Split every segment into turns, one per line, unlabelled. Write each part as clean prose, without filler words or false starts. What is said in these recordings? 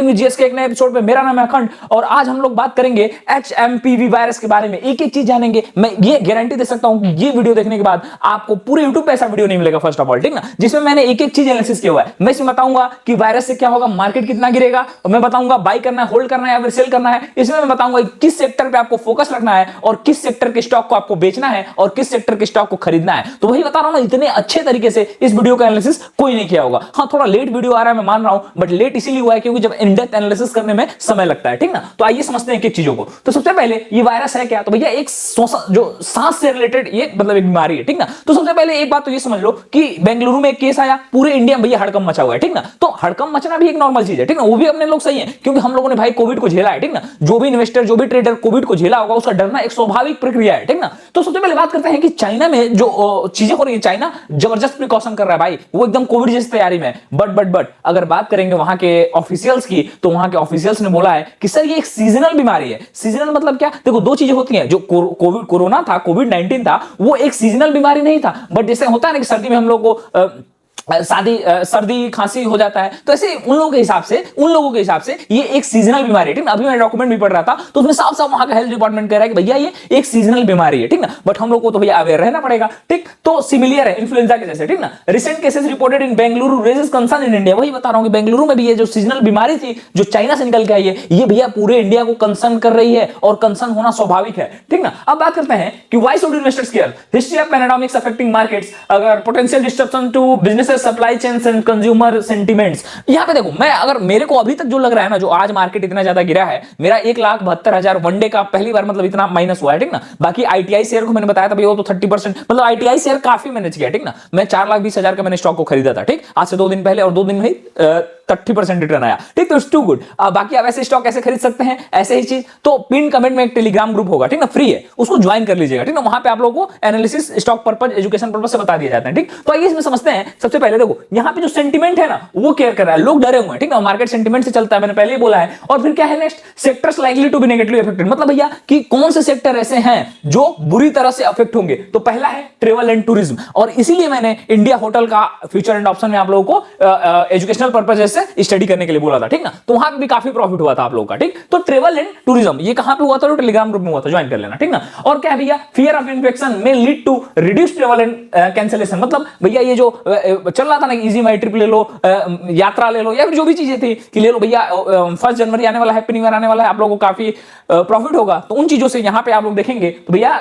GS के एक नए एपिसोड पे। मेरा नाम है अखंड और आज हम लोग बात करेंगे एचएमपीवी वायरस के बारे में। एक एक चीज जानेंगे। मैं ये गारंटी दे सकता हूं कि ये वीडियो देखने के बाद आपको पूरे YouTube पे ऐसा वीडियो नहीं मिलेगा फर्स्ट ऑफ ऑल, ठीक ना, जिसमें मैंने एक एक चीज एनालिसिस किया हुआ है। मैं इसमें बताऊंगा कि वायरस से क्या होगा, मार्केट कितना गिरेगा, और मैं बताऊंगा बाई करना है, होल्ड करना है या फिर सेल करना है। इसमें मैं बताऊंगा किस सेक्टर पे आपको फोकस रखना है और किस सेक्टर के स्टॉक को आपको बेचना है और किस सेक्टर के स्टॉक को खरीदना है। तो वही बता रहा हूं ना, इतने अच्छे तरीके से इस वीडियो का एनालिसिस कोई नहीं किया होगा। हाँ, थोड़ा लेट वीडियो आ रहा है, मैं मान रहा हूं, बट लेट इसीलिए हुआ है क्योंकि जब इन डेप्थ एनालिसिस करने में समय लगता है, ठीक ना। तो आइए समझते हैं एक एक चीजों को। तो सबसे पहले ये वायरस है क्या? तो भैया एक जो सांस से रिलेटेड ये मतलब एक बीमारी है, ठीक ना। तो सबसे पहले एक बात तो ये समझ लो कि बेंगलुरु में एक केस आया, पूरे इंडिया में भैया हड़कंप मचा हुआ है, ठीक ना। तो हड़कंप मचना भी एक नॉर्मल चीज है, ठीक ना। वो भी अपने लोग सही है क्योंकि हम लोगों ने भाई कोविड को झेला है, ठीक ना। जो भी इन्वेस्टर, जो भी ट्रेडर कोविड को झेला होगा, उसका डरना एक स्वाभाविक प्रक्रिया है, ठीक ना। तो सबसे पहले बात करते हैं कि चाइना में जो चीजें हो रही है, चाइना जबरदस्त प्रिकॉशन कर रहा है भाई, वो एकदम कोविड जैसी तैयारी में। बट अगर बात करेंगे वहां के ऑफिशियल्स की, तो वहां के ऑफिशियल्स ने बोला है कि सर ये एक सीजनल बीमारी है। सीजनल मतलब क्या? देखो दो चीजें होती हैं। जो कोरोना था, कोविड-19 था, वो एक सीजनल बीमारी नहीं था। बट जैसे होता है ना कि सर्दी में हम लोग को सर्दी खांसी हो जाता है, तो ऐसे उन लोगों के हिसाब से ये एक सीजनल बीमारी है, ठीक ना। अभी मैं डॉक्यूमेंट भी पढ़ रहा था तो उसमें साफ साफ वहां का हेल्थ डिपार्टमेंट कह रहा है कि भैया ये एक सीजनल बीमारी है, ठीक ना। बट हम लोग को तो भैया अवेयर रहना पड़ेगा, ठीक। तो सिमिलर है इन्फ्लुएंजा के जैसे, ठीक ना। Recent cases reported in Bengaluru raises concern in India. वही बता रहा हूं कि बेंगलुरु में भी ये जो सीजनल बीमारी थी, जो चाइना से निकल के आई है, ये भैया पूरे इंडिया को कंसर्न कर रही है और कंसर्न होना स्वाभाविक है, ठीक ना। अब बात करते हैं कि why should investors care, history of pandemics affecting markets, अगर potential disruption to businesses, supply chain, consumer sentiments. यहां पे देखो, मैं अगर मेरे को अभी तक जो लग रहा है ना, जो आज मार्केट इतना ज्यादा गिरा है, मेरा 1,72,000 वनडे का पहली बार मतलब इतना माइनस हुआ है, ठीक ना। बाकी आईटीआई शेयर को मैंने बताया था, वो तो 30% मतलब आईटीआई शेयर काफी मैनेज किया, ठीक ना। मैं 4,20,000 का मैंने स्टॉक को खरीदा था, ठीक, आज से 2 दिन पहले, और 2 दिन में ही 30% रिटर्न आया, ठीक। तो इट्स टू गुड। बाकी आप ऐसे स्टॉक कैसे खरीद सकते हैं, ऐसे ही चीज तो पिन कमेंट में एक टेलीग्राम ग्रुप होगा, ठीक ना, फ्री है, उसको ज्वाइन कर लीजिएगा, ठीक ना। वहां पे आप लोगों को analysis, stock purpose, education purpose से बता दिए जाते हैं, ठीक। तो आइए इसमें समझते हैं। सबसे पहले देखो, यहां पे जो सेंटीमेंट है ना, वो केयर कर रहा है, लोग डरे हुए हैं, ठीक ना। मार्केट सेंटीमेंट से चलता है, मैंने पहले ही बोला है। और फिर क्या है next, sectors likely to be negatively affected, मतलब भैया कि कौन से सेक्टर ऐसे हैं जो बुरी तरह से अफेक्ट होंगे। तो पहला है ट्रेवल एंड टूरिज्म, और इसीलिए मैंने इंडिया होटल का फ्यूचर एंड ऑप्शन में आप लोगों को एजुकेशनल पर्पस से स्टडी करने के लिए बोला था, ठीक ना। तो वहां पे भी काफी प्रॉफिट हुआ था आप लोगों का, ठीक। तो ट्रेवल एंड टूरिज्म ये कहां पे हुआ था? तो टेलीग्राम ग्रुप में हुआ था, ज्वाइन कर लेना, ठीक ना। और क्या भैया, fear of infection may lead to reduce travel and cancellation, मतलब भैया ये जो चल रहा था ना, इजी माई ट्रिप ले लो, यात्रा ले लो, या फिर जो भी चीजें थी कि ले लो भैया, 1 जनवरी आने वाला है, हैप्पी न्यू ईयर आने वाला है, आप लोगों को काफी प्रॉफिट होगा। तो उन चीजों से यहां पे आप लोग देखेंगे तो भैया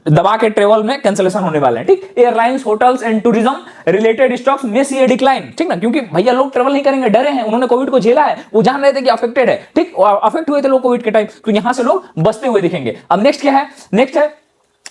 दबा के ट्रेवल में कैंसिलेशन होने वाले हैं, ठीक। Airlines, hotels and tourism related stocks में सी ए डिक्लाइन, ठीक ना, क्योंकि भैया लोग ट्रेवल नहीं करेंगे, डरे हैं, उन्होंने कोविड को झेला है, वो जान रहे थे कि अफेक्टेड है, ठीक, अफेक्ट हुए थे लोग कोविड के टाइम, तो यहां से लोग बचते हुए दिखेंगे। अब नेक्स्ट क्या है? नेक्स्ट है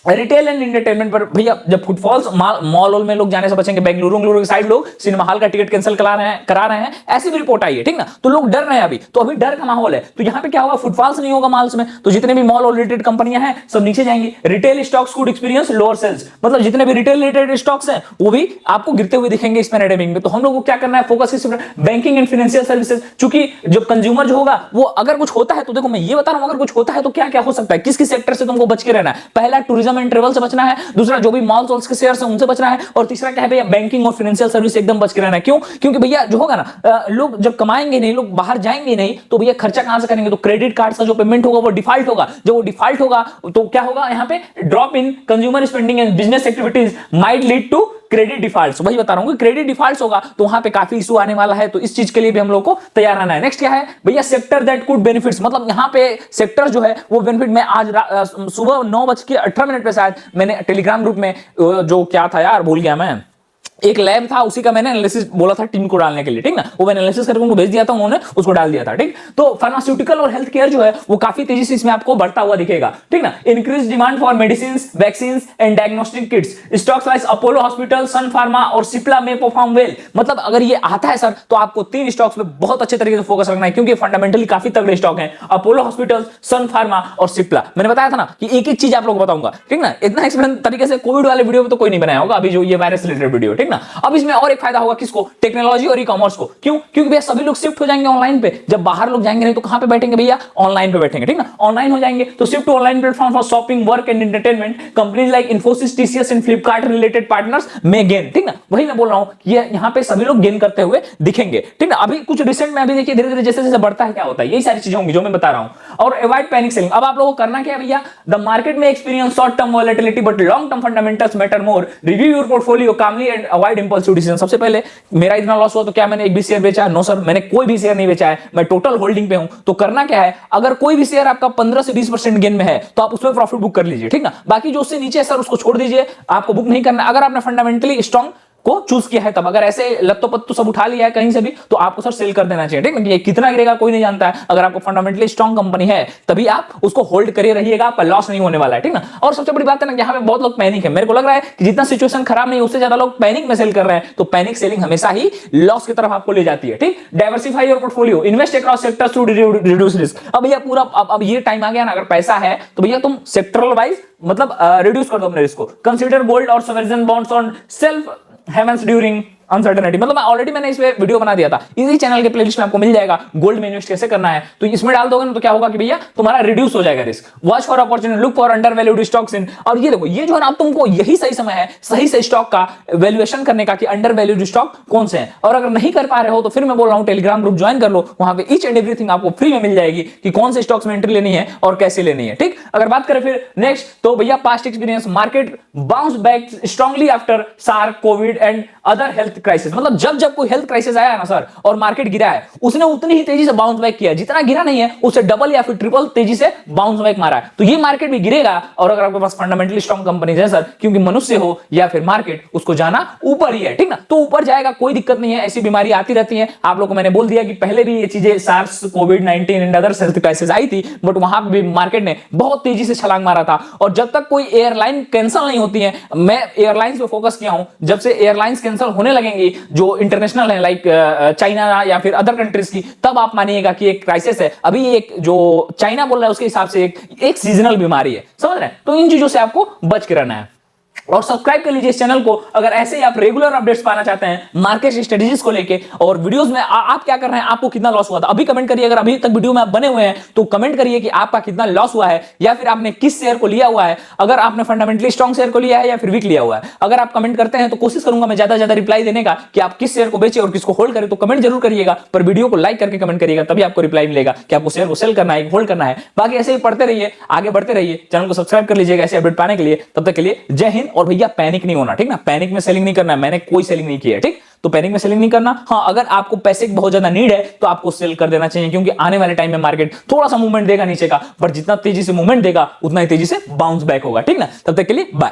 रिटेल एंड एंटरटेनमेंट पर भैया जब फुटफॉल्स मॉल में लोग जाने से बचेंगे, बेंगलुरु के साइड लोग सिनेमा हॉल का टिकट कैंसिल करा रहे हैं, ऐसी भी रिपोर्ट आई है, ठीक ना। तो लोग डर रहे हैं अभी, तो अभी डर का माहौल है। तो यहां पे क्या होगा, फुटफॉल्स नहीं होगा मॉल्स में, तो जितने भी मॉल और रिलेटेड कंपनियां हैं सब नीचे जाएंगी। Retail stocks could experience lower sales, मतलब जितने भी रिटेल रिलेटेड स्टॉक्स हैं वो भी आपको गिरते हुए दिखेंगे इस पैंडेमिक में। तो हम लोग को क्या करना है, फोकस किस पर? बैंकिंग एंड फाइनेंशियल सर्विसेज, क्योंकि जब कंज्यूमर जो होगा वो अगर कुछ होता है, तो देखो मैं ये बता रहा हूं, अगर कुछ होता है तो क्या क्या हो सकता है, किस किस सेक्टर से तुमको बच के रहना है। पहला टूरिज्म एंड ट्रेवल से बचना है, दूसरा जो भी मॉल्स के शेयर हैं उनसे बचना है, और तीसरा क्या है भैया, बैंकिंग और फाइनेंशियल सर्विस एकदम बच के रहना है। क्यों? क्योंकि भैया जो होगा ना, लोग जब कमाएंगे नहीं, लोग बाहर जाएंगे नहीं, तो भैया खर्चा कहां से करेंगे? तो क्रेडिट कार्ड से जो पेमेंट होगा वो डिफॉल्ट होगा। जब वो डिफॉल्ट होगा तो क्या होगा, यहां पे drop in consumer spending and business activities might lead to credit defaults. वही बता रहा हूं कि क्रेडिट डिफॉल्ट्स होगा तो वहां पे काफी इशू आने वाला है, तो इस चीज के लिए भी हम लोग को तैयार रहना है। नेक्स्ट क्या है भैया, सेक्टर दैट कुड बेनिफिट्स, मतलब यहां पे सेक्टर जो है वो बेनिफिट। मैं आज सुबह 9:18 पे शायद मैंने टेलीग्राम ग्रुप में जो क्या था यार, भूल गया मैं, एक लैब था, उसी का मैंने एनालिसिस बोला था टीम को डालने के लिए, ठीक ना। वो मैंने एनालिसिस करके उनको भेज दिया था, उन्होंने उसको डाल दिया था, ठीक। तो फार्मास्यूटिकल और हेल्थ केयर जो है वो काफी तेजी से इसमें आपको बढ़ता हुआ दिखेगा, ठीक ना। Increase demand for medicine, vaccine and diagnostic kits, stocks like Apollo hospital, Sun Pharma और सिप्ला में परफॉर्म वेल। मतलब अगर ये आता है सर, तो आपको 3 स्टॉक्स पे बहुत अच्छे तरीके से फोकस रखना है, क्योंकि फंडामेंटली काफी तगड़े स्टॉक हैं, अपोलो हॉस्पिटल, सन फार्मा और सिप्ला। मैंने बताया था ना कि एक एक चीज आप लोग बताऊंगा, ठीक ना। इतना एक्सप्लेन तरीके से कोविड वाले वीडियो में तो कोई नहीं बनाया होगा, अभी जो ये वायरस रिलेटेड वीडियो, ठीक ना। ना। अब इसमें और एक फायदा होगा किसको, टेक्नोलॉजी और ई कॉमर्स को। क्यों, क्योंकि भैया सभी लोग शिफ्ट हो जाएंगे ऑनलाइन पे। जब बाहर लोग जाएंगे नहीं तो कहां पे बैठेंगे भैया, ऑनलाइन पे बैठेंगे, ठीक ना। ऑनलाइन हो जाएंगे तो shift to online platform for shopping, work and entertainment. Companies like Infosys, TCS and Flipkart related partners में गेन, ठीक ना। वही मैं बोल रहा हूं, ये यहां पे सभी लोग गेन करते हुए दिखेंगे, ठीक ना। अभी कुछ रिसेंट में अभी देखिए धीरे धीरे जैसे जैसे बढ़ता है क्या होता है, यही सारी चीजें होंगी जो मैं बता रहा हूं। और अवॉइड पैनिक सेलिंग। अब आप लोगों को करना क्या है भैया, द मार्केट में experience short term volatility but long term fundamentals matter more. Review your portfolio calmly and avoid impulsive decision. सबसे पहले मेरा इतना लॉस हुआ तो क्या मैंने एक भी शेयर बेचा? नो सर, मैंने कोई भी शेयर नहीं बेचा है, मैं टोटल होल्डिंग पे हूं। तो करना क्या है, अगर कोई भी शेयर आपका 15 से 20% गेन में है तो आप उसमें प्रॉफिट बुक कर लीजिए, ठीक ना। बाकी जो उससे नीचे है सर उसको छोड़ दीजिए, आपको बुक नहीं करना। अगर आपने फंडामेंटली स्ट्रॉन्ग को चूज किया है तब, अगर ऐसे लत्तो पत्तो सब उठा लिया है कहीं से भी तो आपको सर सेल कर देना चाहिए, ठीक है। कितना गिरेगा कोई नहीं जानता है। अगर आपको फंडामेंटली स्ट्रॉन्ग कंपनी है तभी आप उसको होल्ड करे रहिएगा, आपका लॉस नहीं होने वाला है, ठीक ना। और सबसे बड़ी बात है ना, यहाँ पे बहुत लोग पैनिक है। मेरे को लग रहा है कि जितना सिचुएशन खराब नहीं है उससे ज्यादा लोग पैनिक में सेल कर रहे हैं। तो पैनिक सेलिंग हमेशा ही लॉस की तरफ आपको ले जाती है, ठीक। Diversify your portfolio, invest across sectors to reduce risk. अब भैया पूरा अब ये टाइम आ गया ना, अगर पैसा है तो भैया तुम सेक्टरल वाइज मतलब रिड्यूस कर दो अपने रिस्क को। कंसीडर गोल्ड और sovereign bonds on self havens during uncertainty. मतलब ऑलरेडी मैंने इस पे वीडियो बना दिया था, इसी चैनल के प्लेलिस्ट में आपको मिल जाएगा गोल्ड में इन्वेस्ट कैसे करना है। तो इसमें डाल दोगे ना तो क्या होगा कि भैया तुम्हारा रिड्यूस हो जाएगा risk. Watch for opportunity, look for under valued stocks इन। और ये देखो, ये जो है ना, तुमको यही सही समय है सही से स्टॉक का वैल्यूएशन करने का कि अंडर वैल्यूड स्टॉक कौन से हैं। और अगर नहीं कर पा रहे हो तो फिर मैं बोल रहा हूं टेलीग्राम ग्रुप ज्वाइन कर लो, वहां पे ईच एंड एवरीथिंग आपको फ्री में मिल जाएगी कि कौन से स्टॉक्स में एंट्री लेनी है और कैसे लेनी है, ठीक। अगर बात करें फिर नेक्स्ट तो भैया past experience, market bounce back strongly after SARS, Covid and other health crisis. मतलब जब जब कोई हेल्थ क्राइसिस आया ना सर और मार्केट गिरा है, उसने उतनी ही तेजी से बाउंस बैक किया, जितना गिरा नहीं है उससे डबल या फिर ट्रिपल तेजी से बाउंस बैक मारा है। तो ये मार्केट भी गिरेगा। और अगर आपके पास फंडामेंटली स्ट्रांग कंपनीज है सर, क्योंकि मनुष्य हो या फिर मार्केट, उसको जाना ऊपर ही है, ठीक ना। तो ऊपर जाएगा, कोई दिक्कत नहीं है। ऐसी बीमारी आती रहती है, आप लोगों को मैंने बोल दिया कि पहले भी ये चीजें सार्स, कोविड-19 एंड अदर हेल्थ क्राइसिस आई थी, बट वहां भी मार्केट ने बहुत तेजी से छलांग मारा था। और जब तक कोई एयरलाइन कैंसिल नहीं होती है, मैं एयरलाइंस पे फोकस किया हूं, जब से एयरलाइंस कैंसिल होने लगेंगी जो इंटरनेशनल है लाइक चाइना या फिर अदर कंट्रीज की, तब आप मानिएगा कि एक क्राइसिस है। अभी एक जो चाइना बोल रहा है उसके हिसाब से एक सीजनल बीमारी है, समझ रहे हैं। तो इन चीजों से आपको बच के रहना है। और सब्सक्राइब कर लीजिए इस चैनल को अगर ऐसे ही आप रेगुलर अपडेट्स पाना चाहते हैं मार्केट स्ट्रेटेजीज को लेके। और वीडियोस में आप क्या कर रहे हैं, आपको कितना लॉस हुआ था अभी कमेंट करिए। अगर अभी तक वीडियो में आप बने हुए हैं तो कमेंट करिए कि आपका कितना लॉस हुआ है, या फिर आपने किस शेयर को लिया हुआ है, अगर आपने फंडामेंटली स्ट्रॉन्ग शेयर को लिया है या फिर वीक लिया हुआ है। अगर आप कमेंट करते हैं तो कोशिश करूंगा मैं ज्यादा ज्यादा रिप्लाई देने का कि आप किस शेयर को बेचे और किसको होल्ड करें। तो कमेंट जरूर करिएगा, पर वीडियो को लाइक करके कमेंट करिएगा, तभी आपको रिप्लाई मिलेगा कि आपको शेयर को सेल करना है, होल्ड करना है। बाकी ऐसे ही पढ़ते रहिए, आगे बढ़ते रहिए, चैनल को सब्सक्राइब कर लीजिएगा ऐसे अपडेट पाने के लिए। तब तक के लिए जय हिंद। और भैया पैनिक नहीं होना, ठीक ना। पैनिक में सेलिंग नहीं करना है, मैंने कोई सेलिंग नहीं किया है, ठीक। तो पैनिक में सेलिंग नहीं करना। हाँ, अगर आपको पैसे की बहुत ज्यादा नीड है तो आपको सेल कर देना चाहिए, क्योंकि आने वाले टाइम में मार्केट थोड़ा सा मूवमेंट देगा नीचे का, पर जितना तेजी से मूवमेंट देगा उतना ही तेजी से बाउंस बैक होगा, ठीक ना। तब तक के लिए बाय।